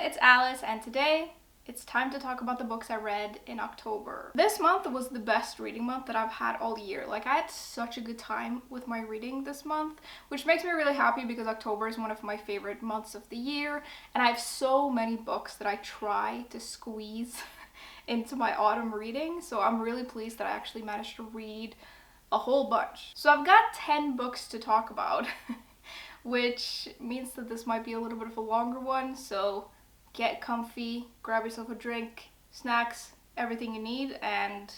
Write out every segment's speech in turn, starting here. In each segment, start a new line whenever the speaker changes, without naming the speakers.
it's Alice, and today it's time to talk about the books I read in October. This month was the best reading month that I've had all year. Like, I had such a good time with my reading this month, which makes me really happy because October is one of my favorite months of the year, and I have so many books that I try to squeeze into my autumn reading, so I'm really pleased that I actually managed to read a whole bunch. So I've got 10 books to talk about, which means that this might be a little bit of a longer one, so get comfy, grab yourself a drink, snacks, everything you need, and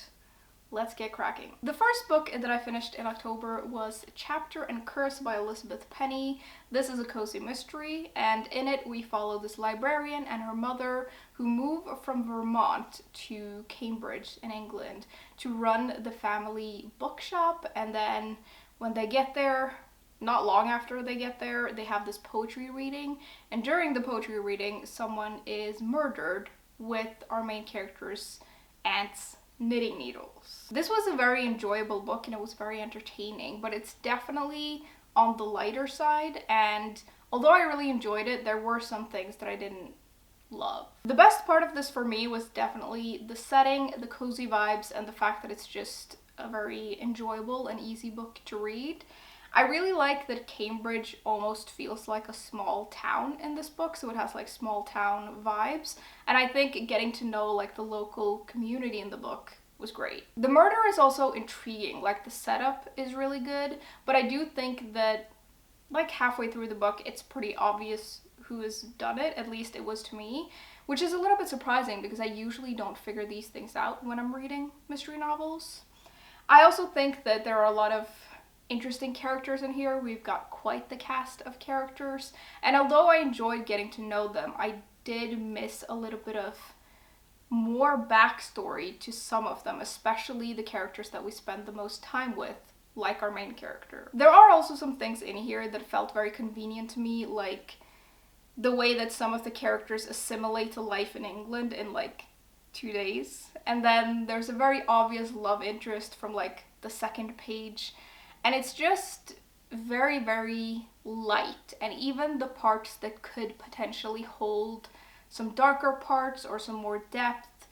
let's get cracking. The first book that I finished in October was Chapter and Curse by Elizabeth Penny. This is a cozy mystery, and in it we follow this librarian and her mother who move from Vermont to Cambridge in England to run the family bookshop, and then when they get there, not long after they get there, they have this poetry reading, and during the poetry reading, someone is murdered with our main character's aunt's knitting needles. This was a very enjoyable book and it was very entertaining, but it's definitely on the lighter side, and although I really enjoyed it, there were some things that I didn't love. The best part of this for me was definitely the setting, the cozy vibes, and the fact that it's just a very enjoyable and easy book to read. I really like that Cambridge almost feels like a small town in this book, so it has like small town vibes, and I think getting to know like the local community in the book was great. The murder is also intriguing, like the setup is really good, but I do think that like halfway through the book it's pretty obvious who has done it, at least it was to me, which is a little bit surprising because I usually don't figure these things out when I'm reading mystery novels. I also think that there are a lot of interesting characters in here. We've got quite the cast of characters, and although I enjoyed getting to know them, I did miss a little bit of more backstory to some of them, especially the characters that we spend the most time with, like our main character. There are also some things in here that felt very convenient to me, like the way that some of the characters assimilate to life in England in like 2 days, and then there's a very obvious love interest from like the second page. And it's just very, very light, and even the parts that could potentially hold some darker parts or some more depth,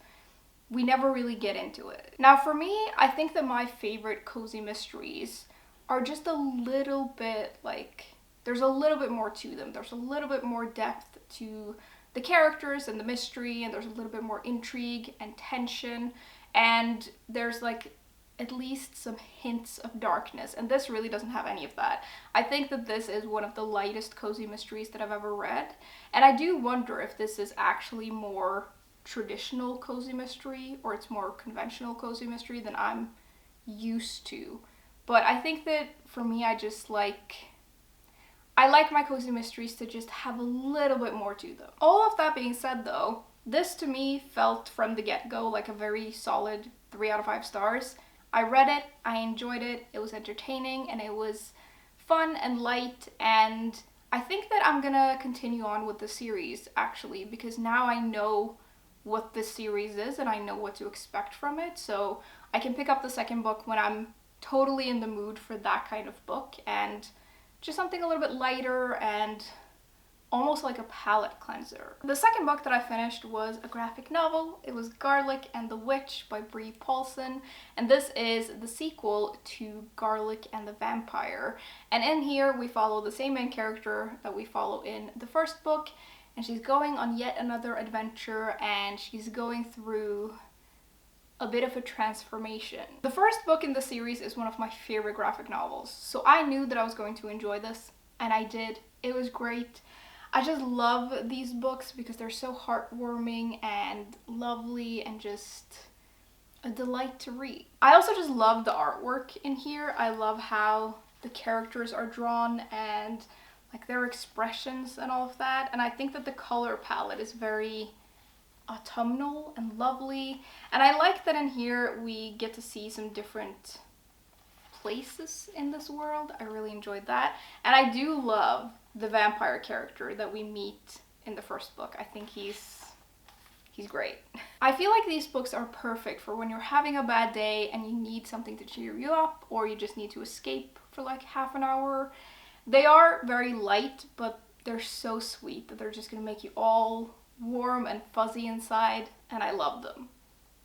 we never really get into it. Now for me, I think that my favorite cozy mysteries are just a little bit like, there's a little bit more to them. There's a little bit more depth to the characters and the mystery, and there's a little bit more intrigue and tension, and there's like at least some hints of darkness, and this really doesn't have any of that. I think that this is one of the lightest cozy mysteries that I've ever read, and I do wonder if this is actually more traditional cozy mystery or it's more conventional cozy mystery than I'm used to. But I think that for me, I like my cozy mysteries to just have a little bit more to them. All of that being said though, this to me felt from the get-go like a very solid 3 out of 5 stars. I read it, I enjoyed it, it was entertaining, and it was fun and light, and I think that I'm gonna continue on with the series actually, because now I know what this series is and I know what to expect from it, so I can pick up the second book when I'm totally in the mood for that kind of book, and just something a little bit lighter and almost like a palate cleanser. The second book that I finished was a graphic novel. It was Garlic and the Witch by Bree Paulsen, and this is the sequel to Garlic and the Vampire. And in here we follow the same main character that we follow in the first book, and she's going on yet another adventure, and she's going through a bit of a transformation. The first book in the series is one of my favorite graphic novels, so I knew that I was going to enjoy this, and I did. It was great. I just love these books because they're so heartwarming and lovely and just a delight to read. I also just love the artwork in here. I love how the characters are drawn and like their expressions and all of that. And I think that the color palette is very autumnal and lovely. And I like that in here we get to see some different places in this world. I really enjoyed that. And I do love the vampire character that we meet in the first book. I think he's great. I feel like these books are perfect for when you're having a bad day and you need something to cheer you up, or you just need to escape for like half an hour. They are very light, but they're so sweet that they're just gonna make you all warm and fuzzy inside, and I loved them.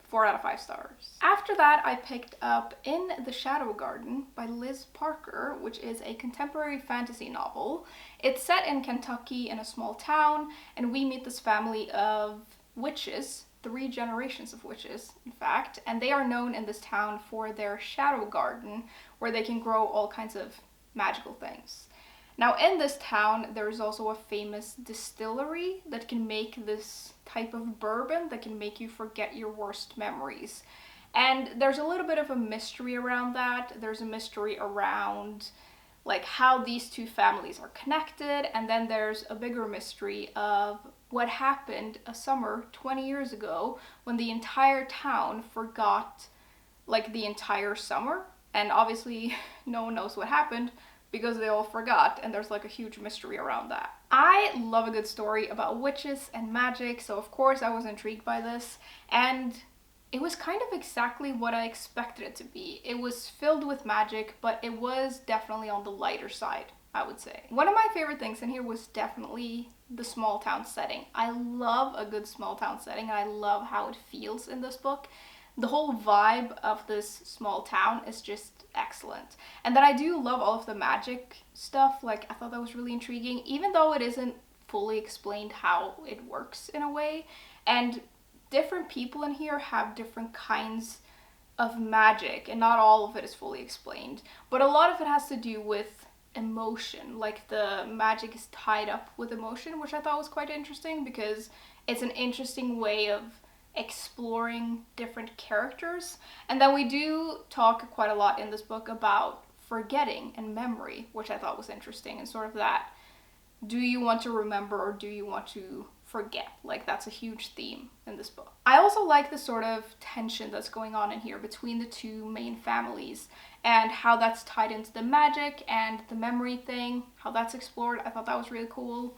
4 out of 5 stars. After that, I picked up In the Shadow Garden by Liz Parker, which is a contemporary fantasy novel. It's set in Kentucky in a small town, and we meet this family of witches, 3 generations of witches, in fact, and they are known in this town for their shadow garden, where they can grow all kinds of magical things. Now, in this town, there is also a famous distillery that can make this type of bourbon that can make you forget your worst memories. And there's a little bit of a mystery around that. There's a mystery around like how these 2 families are connected, and then there's a bigger mystery of what happened a summer 20 years ago when the entire town forgot like the entire summer, and obviously no one knows what happened because they all forgot, and there's like a huge mystery around that. I love a good story about witches and magic, so of course I was intrigued by this, and it was kind of exactly what I expected it to be. It was filled with magic, but it was definitely on the lighter side, I would say. One of my favorite things in here was definitely the small town setting. I love a good small town setting, and I love how it feels in this book. The whole vibe of this small town is just excellent. And then I do love all of the magic stuff. Like, I thought that was really intriguing, even though it isn't fully explained how it works in a way. And different people in here have different kinds of magic, and not all of it is fully explained. But a lot of it has to do with emotion. Like, the magic is tied up with emotion, which I thought was quite interesting because it's an interesting way of exploring different characters. And then we do talk quite a lot in this book about forgetting and memory, which I thought was interesting, and sort of that, do you want to remember or do you want to forget? Like, that's a huge theme in this book. I also like the sort of tension that's going on in here between the 2 main families and how that's tied into the magic and the memory thing, how that's explored. I thought that was really cool.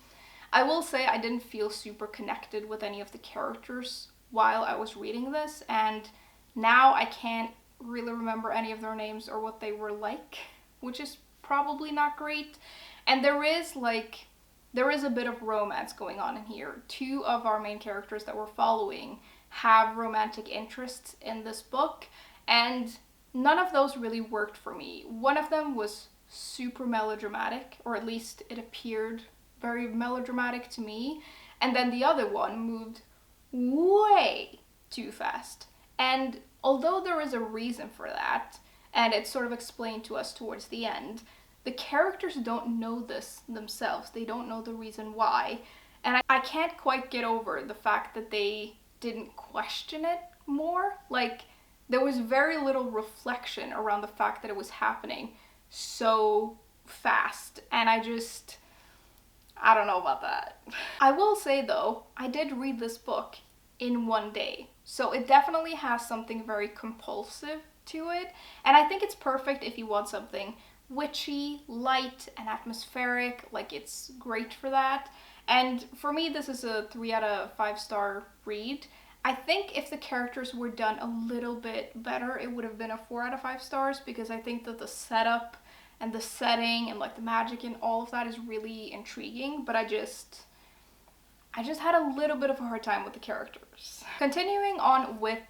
I will say I didn't feel super connected with any of the characters while I was reading this, and now I can't really remember any of their names or what they were like, which is probably not great. And there is a bit of romance going on in here. 2 of our main characters that we're following have romantic interests in this book, and none of those really worked for me. One of them was super melodramatic, or at least it appeared very melodramatic to me, and then the other one moved way too fast. And although there is a reason for that, and it's sort of explained to us towards the end, the characters don't know this themselves. They don't know the reason why. And I can't quite get over the fact that they didn't question it more. Like, there was very little reflection around the fact that it was happening so fast. And I don't know about that. I will say though, I did read this book in 1 day. So it definitely has something very compulsive to it. And I think it's perfect if you want something witchy, light, and atmospheric. Like, it's great for that. And for me, this is a 3 out of 5 star read. I think if the characters were done a little bit better, it would have been a 4 out of 5 stars, because I think that the setup and the setting and like the magic and all of that is really intriguing, but I just had a little bit of a hard time with the characters. Continuing on with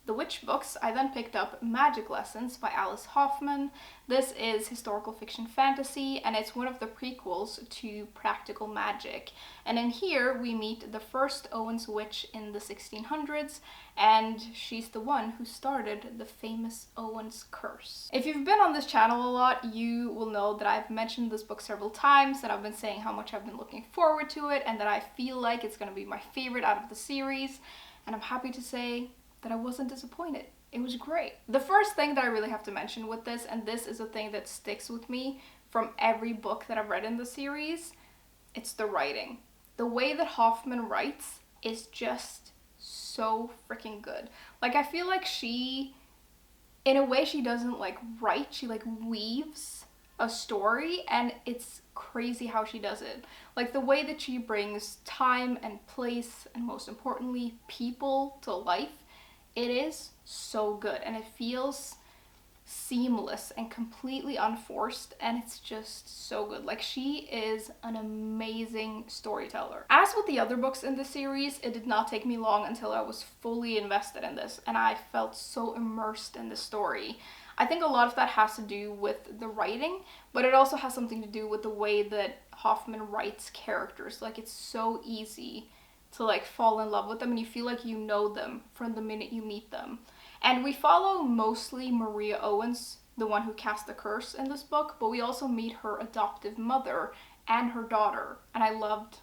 the witch books, I then picked up Magic Lessons by Alice Hoffman. This is historical fiction fantasy, and it's one of the prequels to Practical Magic. And in here, we meet the first Owen's witch in the 1600s, and she's the one who started the famous Owen's curse. If you've been on this channel a lot, you will know that I've mentioned this book several times, and I've been saying how much I've been looking forward to it, and that I feel like it's going to be my favorite out of the series, and I'm happy to say that I wasn't disappointed. It was great. The first thing that I really have to mention with this, and this is a thing that sticks with me from every book that I've read in the series, it's the writing. The way that Hoffman writes is just so freaking good. Like, I feel like she, in a way, she doesn't like write, she like weaves a story, and it's crazy how she does it. Like, the way that she brings time and place, and most importantly, people to life, it is so good, and it feels seamless and completely unforced, and it's just so good. Like, she is an amazing storyteller. As with the other books in the series, it did not take me long until I was fully invested in this, and I felt so immersed in the story. I think a lot of that has to do with the writing, but it also has something to do with the way that Hoffman writes characters. Like, it's so easy to like fall in love with them, and you feel like you know them from the minute you meet them. And we follow mostly Maria Owens, the one who cast the curse in this book, but we also meet her adoptive mother and her daughter, and I loved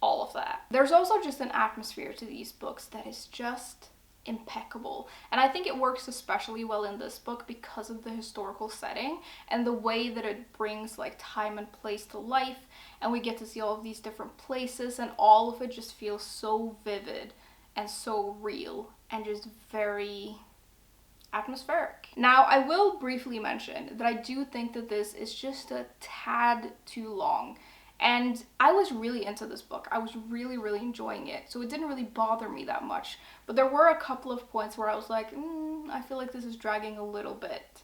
all of that. There's also just an atmosphere to these books that is just impeccable, and I think it works especially well in this book because of the historical setting and the way that it brings like time and place to life, and we get to see all of these different places, and all of it just feels so vivid and so real and just very atmospheric. Now, I will briefly mention that I do think that this is just a tad too long. And I was really into this book. I was really, really enjoying it. So it didn't really bother me that much. But there were a couple of points where I was like, I feel like this is dragging a little bit.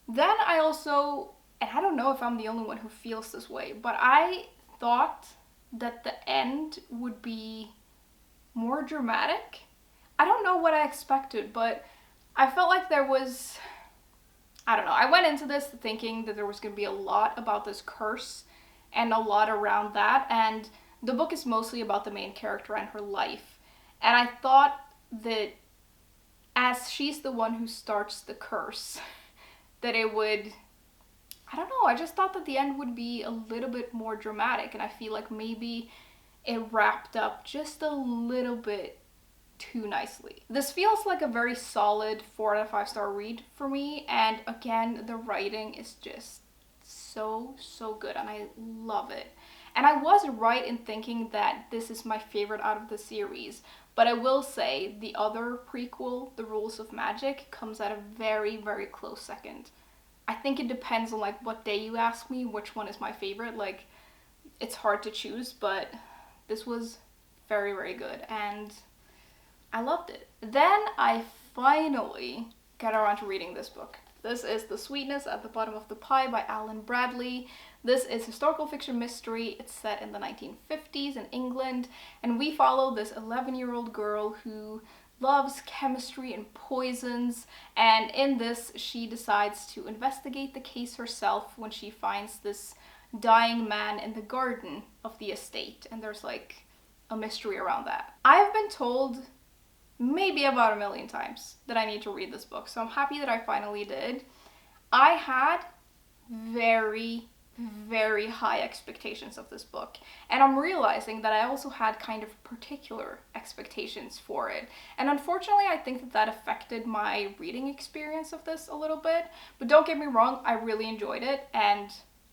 Then I also, and I don't know if I'm the only one who feels this way, but I thought that the end would be more dramatic. I don't know what I expected, but I felt like there was, I don't know, I went into this thinking that there was going to be a lot about this curse and a lot around that, and the book is mostly about the main character and her life. And I thought that as she's the one who starts the curse, that it would, I don't know, I just thought that the end would be a little bit more dramatic, and I feel like maybe it wrapped up just a little bit too nicely. This feels like a very solid 4 out of 5 star read for me, and again, the writing is just so good and I love it. And I was right in thinking that this is my favorite out of the series, but I will say the other prequel, The Rules of Magic, comes at a very, very close second. I think it depends on like what day you ask me which one is my favorite. Like, it's hard to choose, but this was very, very good and I loved it. Then I finally got around to reading this book. This is The Sweetness at the Bottom of the Pie by Allan Bradley. This is historical fiction mystery. It's set in the 1950s in England, and we follow this 11-year-old girl who loves chemistry and poisons, and in this she decides to investigate the case herself when she finds this dying man in the garden of the estate, and there's like a mystery around that. I've been told maybe about 1 million times that I need to read this book, so I'm happy that I finally did. I had very, very high expectations of this book, and I'm realizing that I also had kind of particular expectations for it, and unfortunately I think that that affected my reading experience of this a little bit, but don't get me wrong, I really enjoyed it and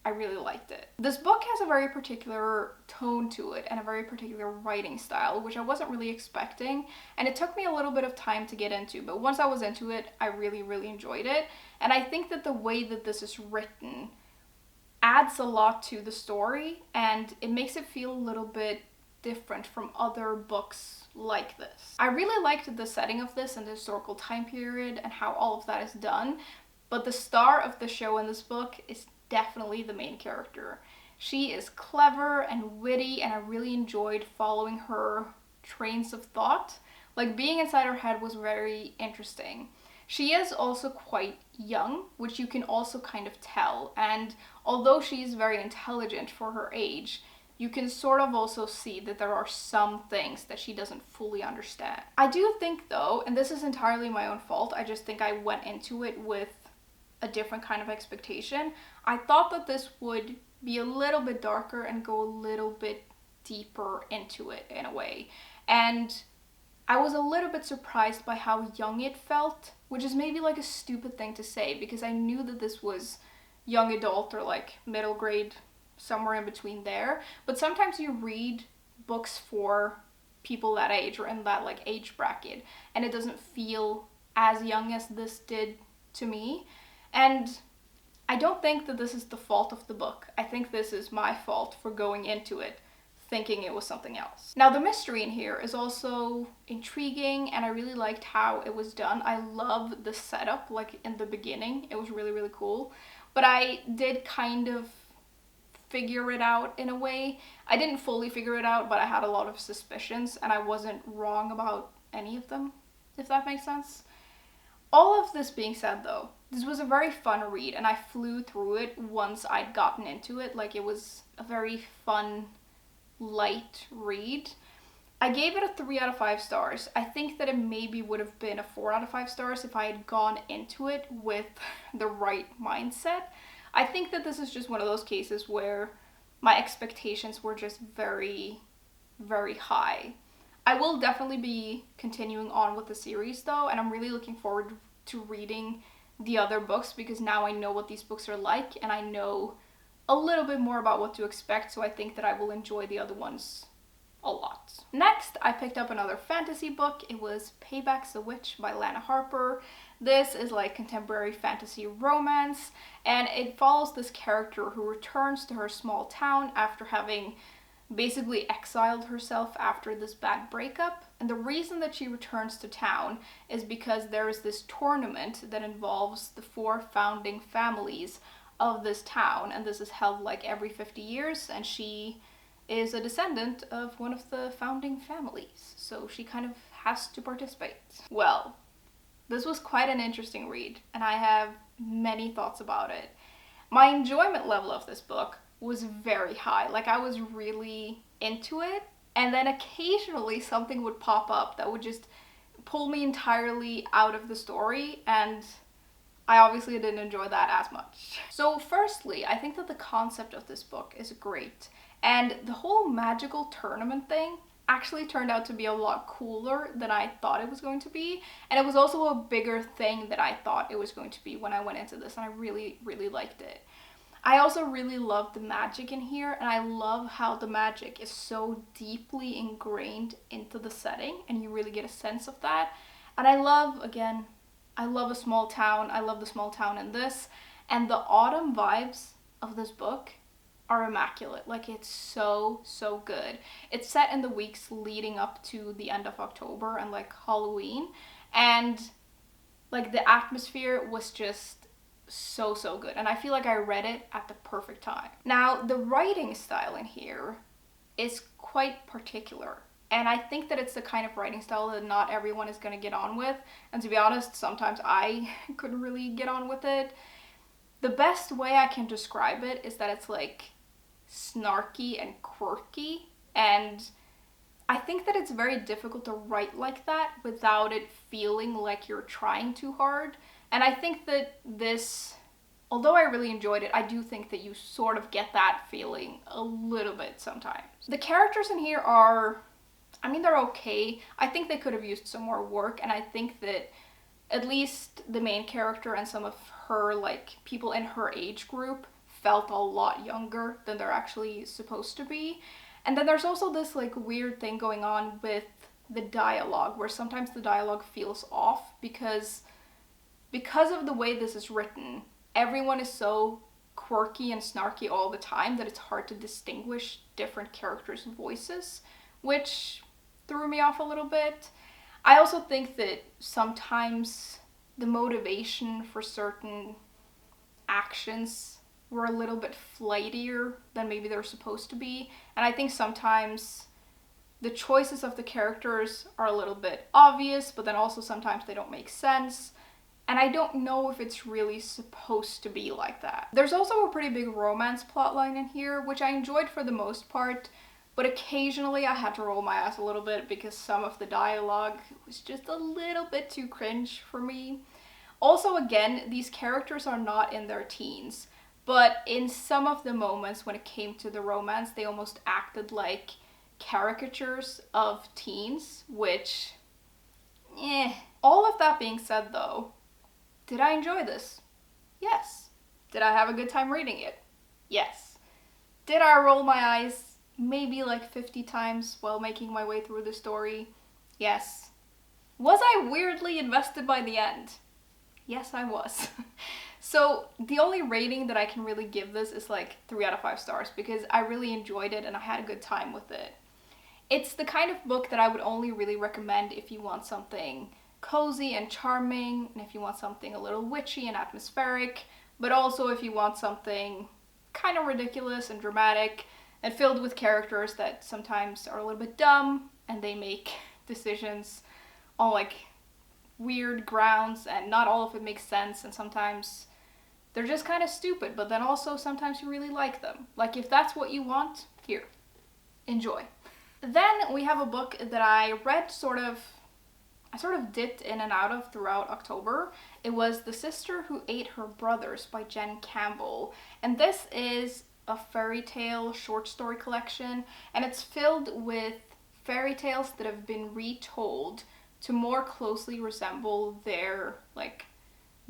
I really liked it. This book has a very particular tone to it and a very particular writing style, which I wasn't really expecting, and it took me a little bit of time to get into, but once I was into it, I really, really enjoyed it. And I think that the way that this is written adds a lot to the story, and it makes it feel a little bit different from other books like this. I really liked the setting of this and the historical time period and how all of that is done, but the star of the show in this book is definitely the main character. She is clever and witty, and I really enjoyed following her trains of thought. Like, being inside her head was very interesting. She is also quite young, which you can also kind of tell, and although she's very intelligent for her age, you can sort of also see that there are some things that she doesn't fully understand. I do think though, and this is entirely my own fault, I just think I went into it with a different kind of expectation. I thought that this would be a little bit darker and go a little bit deeper into it in a way. And I was a little bit surprised by how young it felt, which is maybe like a stupid thing to say because I knew that this was young adult or like middle grade, somewhere in between there. But sometimes you read books for people that age or in that like age bracket and it doesn't feel as young as this did to me. And I don't think that this is the fault of the book. I think this is my fault for going into it thinking it was something else. Now the mystery in here is also intriguing, and I really liked how it was done. I love the setup, like in the beginning. It was really, really cool. But I did kind of figure it out in a way. I didn't fully figure it out, but I had a lot of suspicions, and I wasn't wrong about any of them, if that makes sense. All of this being said though, this was a very fun read, and I flew through it once I'd gotten into it. Like, it was a very fun, light read. I gave it a 3 out of 5 stars. I think that it maybe would have been a 4 out of 5 stars if I had gone into it with the right mindset. I think that this is just one of those cases where my expectations were just very, very high. I will definitely be continuing on with the series though, and I'm really looking forward to reading the other books, because now I know what these books are like and I know a little bit more about what to expect, so I think that I will enjoy the other ones a lot. Next, I picked up another fantasy book. It was Payback the Witch by Lana Harper. This is like contemporary fantasy romance, and it follows this character who returns to her small town after having basically exiled herself after this bad breakup. And the reason that she returns to town is because there is this tournament that involves the 4 founding families of this town, and this is held like every 50 years, and she is a descendant of one of the founding families, so she kind of has to participate. Well, this was quite an interesting read, and I have many thoughts about it. My enjoyment level of this book was very high. Like, I was really into it, and then occasionally something would pop up that would just pull me entirely out of the story, and I obviously didn't enjoy that as much. So firstly, I think that the concept of this book is great, and the whole magical tournament thing actually turned out to be a lot cooler than I thought it was going to be, and it was also a bigger thing than I thought it was going to be when I went into this, and I really, really liked it. I also really love the magic in here, and I love how the magic is so deeply ingrained into the setting, and you really get a sense of that. And I love, again, I love a small town. I love the small town in this, and the autumn vibes of this book are immaculate. Like, it's so, so good. It's set in the weeks leading up to the end of October and like Halloween, and like the atmosphere was just so, so good, and I feel like I read it at the perfect time. Now, the writing style in here is quite particular, and I think that it's the kind of writing style that not everyone is going to get on with, and to be honest, sometimes I couldn't really get on with it. The best way I can describe it is that it's like snarky and quirky, and I think that it's very difficult to write like that without it feeling like you're trying too hard. And I think that this, although I really enjoyed it, I do think that you sort of get that feeling a little bit sometimes. The characters in here are, I mean, they're okay. I think they could have used some more work, and I think that at least the main character and some of her, like, people in her age group felt a lot younger than they're actually supposed to be. And then there's also this, like, weird thing going on with the dialogue, where sometimes the dialogue feels off because of the way this is written. Everyone is so quirky and snarky all the time that it's hard to distinguish different characters' voices, which threw me off a little bit. I also think that sometimes the motivation for certain actions were a little bit flightier than maybe they're supposed to be, and I think sometimes the choices of the characters are a little bit obvious, but then also sometimes they don't make sense. And I don't know if it's really supposed to be like that. There's also a pretty big romance plotline in here, which I enjoyed for the most part, but occasionally I had to roll my eyes a little bit because some of the dialogue was just a little bit too cringe for me. Also, again, these characters are not in their teens, but in some of the moments when it came to the romance, they almost acted like caricatures of teens, which, All of that being said though, did I enjoy this? Yes. Did I have a good time reading it? Yes. Did I roll my eyes maybe like 50 times while making my way through the story? Yes. Was I weirdly invested by the end? Yes, I was. So the only rating that I can really give this is like 3 out of 5 stars because I really enjoyed it and I had a good time with it. It's the kind of book that I would only really recommend if you want something cozy and charming, and if you want something a little witchy and atmospheric, but also if you want something kind of ridiculous and dramatic and filled with characters that sometimes are a little bit dumb and they make decisions on like weird grounds and not all of it makes sense, and sometimes they're just kind of stupid, but then also sometimes you really like them. Like if that's what you want, here, enjoy. Then we have a book that I read I sort of dipped in and out of throughout October. It was The Sister Who Ate Her Brothers by Jen Campbell. And this is a fairy tale short story collection, and it's filled with fairy tales that have been retold to more closely resemble their like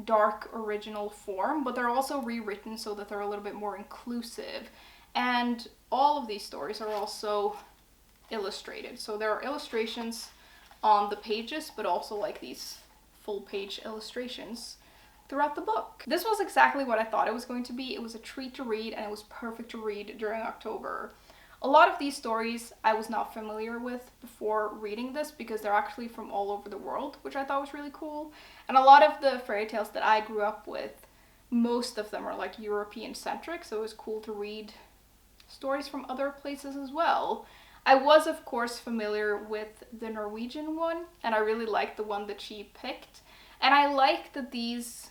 dark original form, but they're also rewritten so that they're a little bit more inclusive. And all of these stories are also illustrated. So there are illustrations on the pages, but also like these full page illustrations throughout the book. This was exactly what I thought it was going to be. It was a treat to read and it was perfect to read during October. A lot of these stories I was not familiar with before reading this because they're actually from all over the world, which I thought was really cool. And a lot of the fairy tales that I grew up with, most of them are like European centric, so it was cool to read stories from other places as well. I was, of course, familiar with the Norwegian one, and I really liked the one that she picked. And I like that these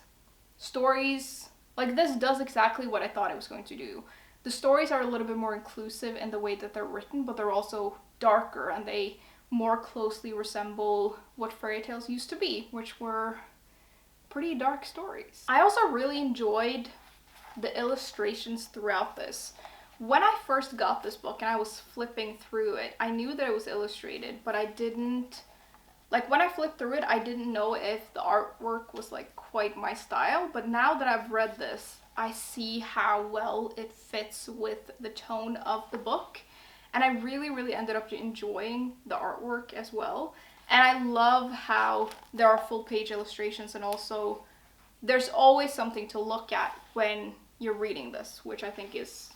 stories, like this does exactly what I thought it was going to do. The stories are a little bit more inclusive in the way that they're written, but they're also darker and they more closely resemble what fairy tales used to be, which were pretty dark stories. I also really enjoyed the illustrations throughout this. When I first got this book and I was flipping through it, I knew that it was illustrated, but I didn't, like when I flipped through it, I didn't know if the artwork was like quite my style, but now that I've read this, I see how well it fits with the tone of the book, and I really ended up enjoying the artwork as well. And I love how there are full page illustrations, and also there's always something to look at when you're reading this, which I think is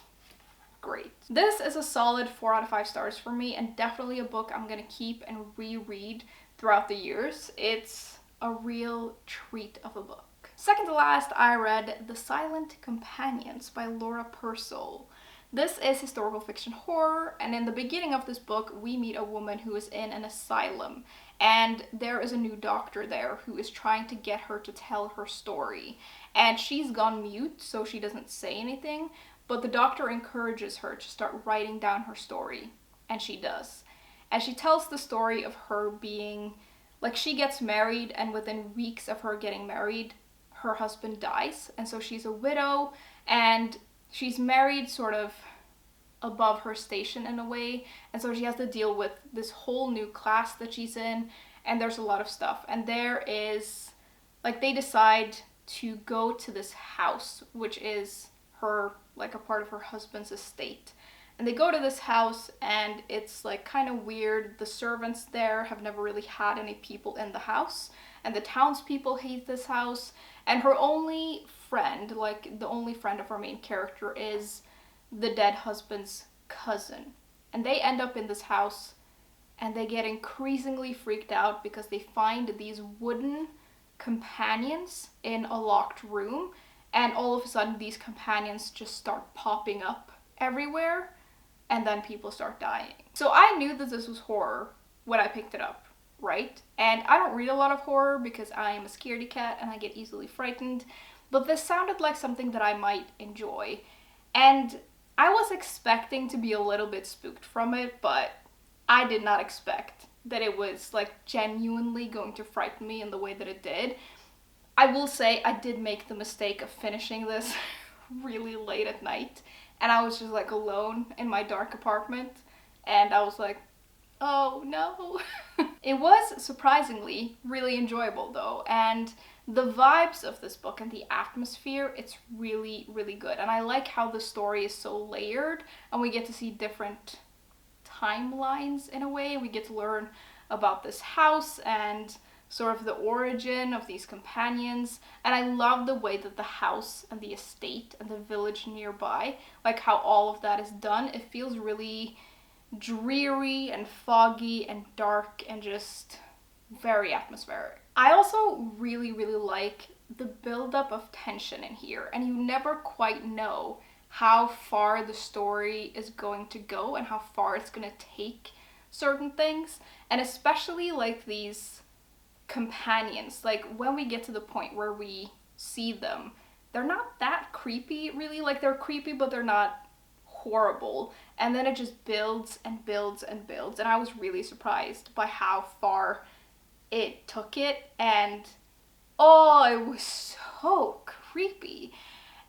great. This is a solid 4 out of 5 stars for me, and definitely a book I'm gonna keep and reread throughout the years. It's a real treat of a book. Second to last, I read The Silent Companions by Laura Purcell. This is historical fiction horror, and in the beginning of this book, we meet a woman who is in an asylum, and there is a new doctor there who is trying to get her to tell her story. And she's gone mute, so she doesn't say anything, but the doctor encourages her to start writing down her story, and she does. And she tells the story of her being, like she gets married, and within weeks of her getting married, her husband dies, and so she's a widow, and she's married sort of above her station in a way, and so she has to deal with this whole new class that she's in, and there's a lot of stuff. And there is, like, they decide to go to this house, which is her, like a part of her husband's estate. And they go to this house, and it's like kind of weird. The servants there have never really had any people in the house, and the townspeople hate this house. And her only friend, like the only friend of our main character, is the dead husband's cousin. And they end up in this house, and they get increasingly freaked out because they find these wooden companions in a locked room, and all of a sudden these companions just start popping up everywhere, and then people start dying. So I knew that this was horror when I picked it up, right? And I don't read a lot of horror because I am a scaredy cat and I get easily frightened, but this sounded like something that I might enjoy. And I was expecting to be a little bit spooked from it, but I did not expect that it was like genuinely going to frighten me in the way that it did. I will say I did make the mistake of finishing this really late at night, and I was just like alone in my dark apartment, and I was like, oh no. It was surprisingly really enjoyable though, and the vibes of this book and the atmosphere, it's really good. And I like how the story is so layered, and we get to see different timelines in a way. We get to learn about this house and sort of the origin of these companions. And I love the way that the house and the estate and the village nearby, like how all of that is done. It feels really dreary and foggy and dark and just very atmospheric. I also really like the buildup of tension in here, and you never quite know how far the story is going to go and how far it's going to take certain things. And especially like these companions, like when we get to the point where we see them, they're not that creepy really. Like they're creepy, but they're not horrible. And then it just builds and builds and builds, and I was really surprised by how far it took it. And oh, it was so creepy.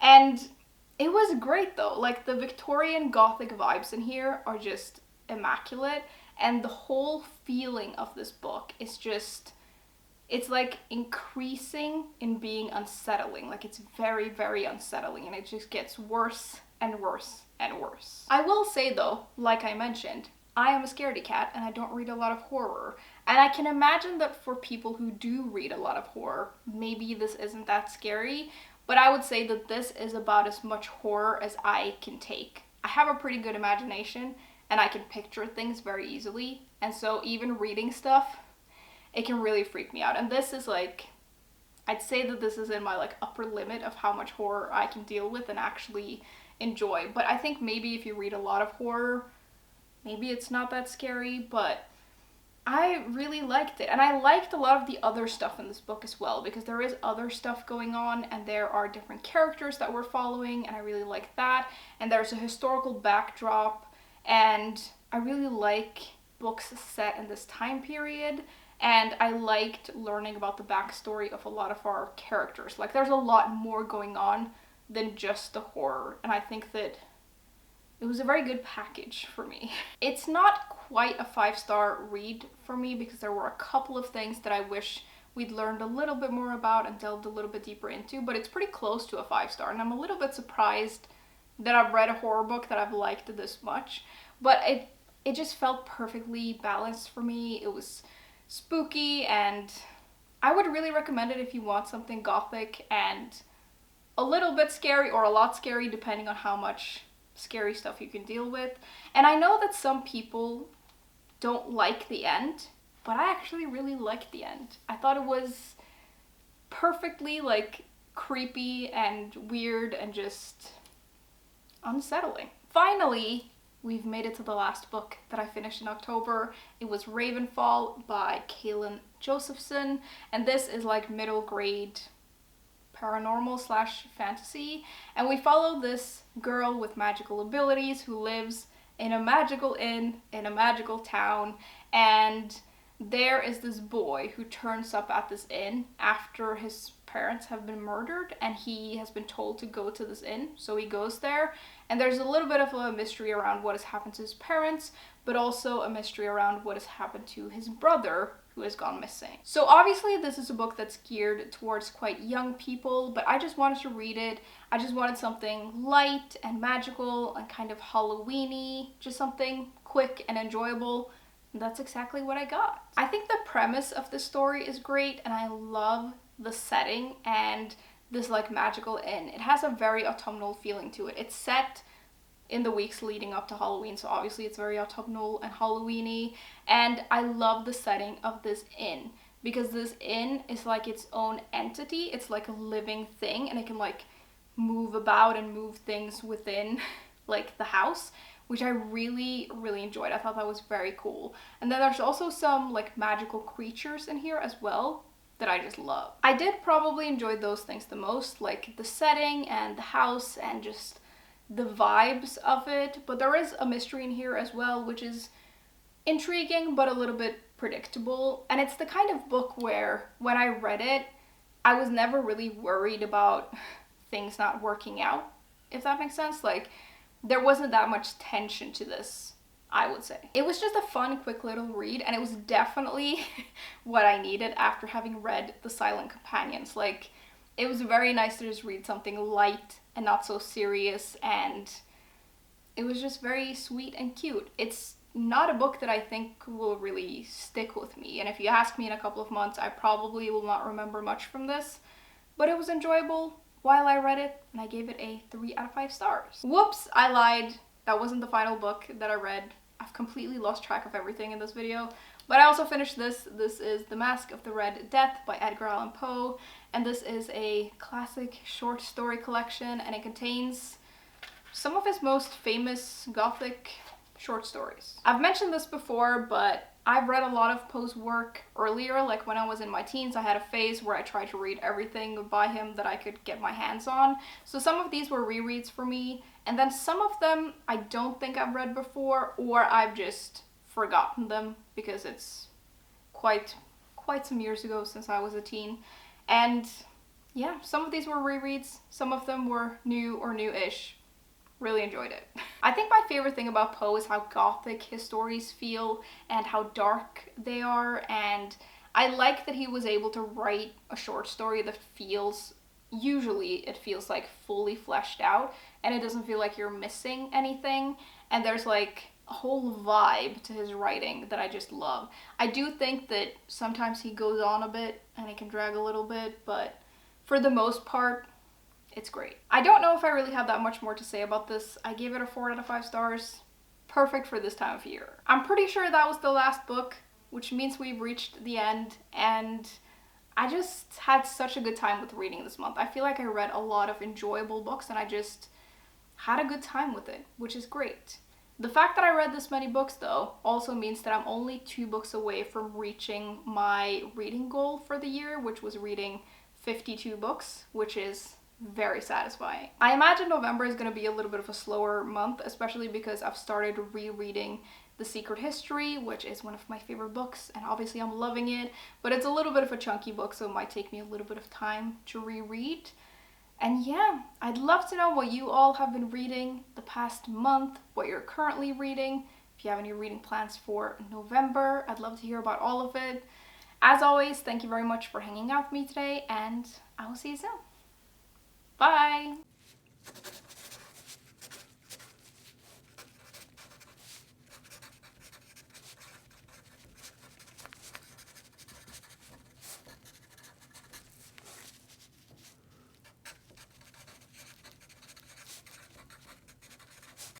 And it was great though. Like the Victorian Gothic vibes in here are just immaculate, and the whole feeling of this book is just, it's like increasing in being unsettling. Like it's very unsettling, and it just gets worse and worse and worse. I will say though, like I mentioned, I am a scaredy cat and I don't read a lot of horror. And I can imagine that for people who do read a lot of horror, maybe this isn't that scary, but I would say that this is about as much horror as I can take. I have a pretty good imagination and I can picture things very easily, and so even reading stuff, it can really freak me out. And this is like, I'd say that this is in my like upper limit of how much horror I can deal with and actually enjoy. But I think maybe if you read a lot of horror, maybe it's not that scary, but I really liked it. And I liked a lot of the other stuff in this book as well, because there is other stuff going on and there are different characters that we're following, and I really like that. And there's a historical backdrop, and I really like books set in this time period. And I liked learning about the backstory of a lot of our characters. Like there's a lot more going on than just the horror, and I think that it was a very good package for me. It's not quite a 5-star read for me because there were a couple of things that I wish we'd learned a little bit more about and delved a little bit deeper into, but it's pretty close to a 5-star, and I'm a little bit surprised that I've read a horror book that I've liked this much. But it just felt perfectly balanced for me. It was spooky, and I would really recommend it if you want something gothic and a little bit scary, or a lot scary depending on how much scary stuff you can deal with. And I know that some people don't like the end, but I actually really liked the end. I thought it was perfectly like creepy and weird and just unsettling. Finally, we've made it to the last book that I finished in October. It was Ravenfall by Kalyn Josephson, and this is like middle grade paranormal / fantasy, and we follow this girl with magical abilities who lives in a magical inn in a magical town, and there is this boy who turns up at this inn after his parents have been murdered, and he has been told to go to this inn, so he goes there. And there's a little bit of a mystery around what has happened to his parents, but also a mystery around what has happened to his brother who has gone missing. So obviously this is a book that's geared towards quite young people, but I just wanted to read it. I just wanted something light and magical and kind of Halloween-y, just something quick and enjoyable. And that's exactly what I got. I think the premise of the story is great, and I love the setting and this like magical inn. It has a very autumnal feeling to it. It's set in the weeks leading up to Halloween, so obviously it's very autumnal and Halloween-y, and I love the setting of this inn because this inn is like its own entity. It's like a living thing, and it can like move about and move things within like the house, which I really enjoyed. I thought that was very cool. And then there's also some like magical creatures in here as well that I just love. I did probably enjoy those things the most, like the setting and the house and just the vibes of it, but there is a mystery in here as well, which is intriguing but a little bit predictable. And it's the kind of book where when I read it, I was never really worried about things not working out, if that makes sense. Like there wasn't that much tension to this, I would say. It was just a fun, quick little read, and it was definitely what I needed after having read The Silent Companions. Like, it was very nice to just read something light and not so serious, and it was just very sweet and cute. It's not a book that I think will really stick with me. And if you ask me in a couple of months, I probably will not remember much from this. But it was enjoyable while I read it, and I gave it a 3 out of 5 stars. Whoops, I lied. That wasn't the final book that I read. I've completely lost track of everything in this video. But I also finished this. This is The Masque of the Red Death by Edgar Allan Poe. And this is a classic short story collection, and it contains some of his most famous Gothic short stories. I've mentioned this before, but I've read a lot of Poe's work earlier. Like when I was in my teens, I had a phase where I tried to read everything by him that I could get my hands on. So some of these were rereads for me, and then some of them I don't think I've read before, or I've just forgotten them because it's quite some years ago since I was a teen. And yeah, some of these were rereads, some of them were new or new-ish. Really enjoyed it. I think my favorite thing about Poe is how gothic his stories feel and how dark they are, and I like that he was able to write a short story that feels, usually it feels like fully fleshed out, and it doesn't feel like you're missing anything, and there's like a whole vibe to his writing that I just love. I do think that sometimes he goes on a bit and it can drag a little bit, but for the most part, it's great. I don't know if I really have that much more to say about this. I gave it a 4 out of 5 stars. Perfect for this time of year. I'm pretty sure that was the last book, which means we've reached the end, and I just had such a good time with reading this month. I feel like I read a lot of enjoyable books and I just had a good time with it, which is great. The fact that I read this many books, though, also means that I'm only 2 books away from reaching my reading goal for the year, which was reading 52 books, which is very satisfying. I imagine November is going to be a little bit of a slower month, especially because I've started rereading The Secret History, which is one of my favorite books, and obviously I'm loving it, but it's a little bit of a chunky book, so it might take me a little bit of time to reread. And yeah, I'd love to know what you all have been reading the past month, what you're currently reading. If you have any reading plans for November, I'd love to hear about all of it. As always, thank you very much for hanging out with me today, and I will see you soon. Bye!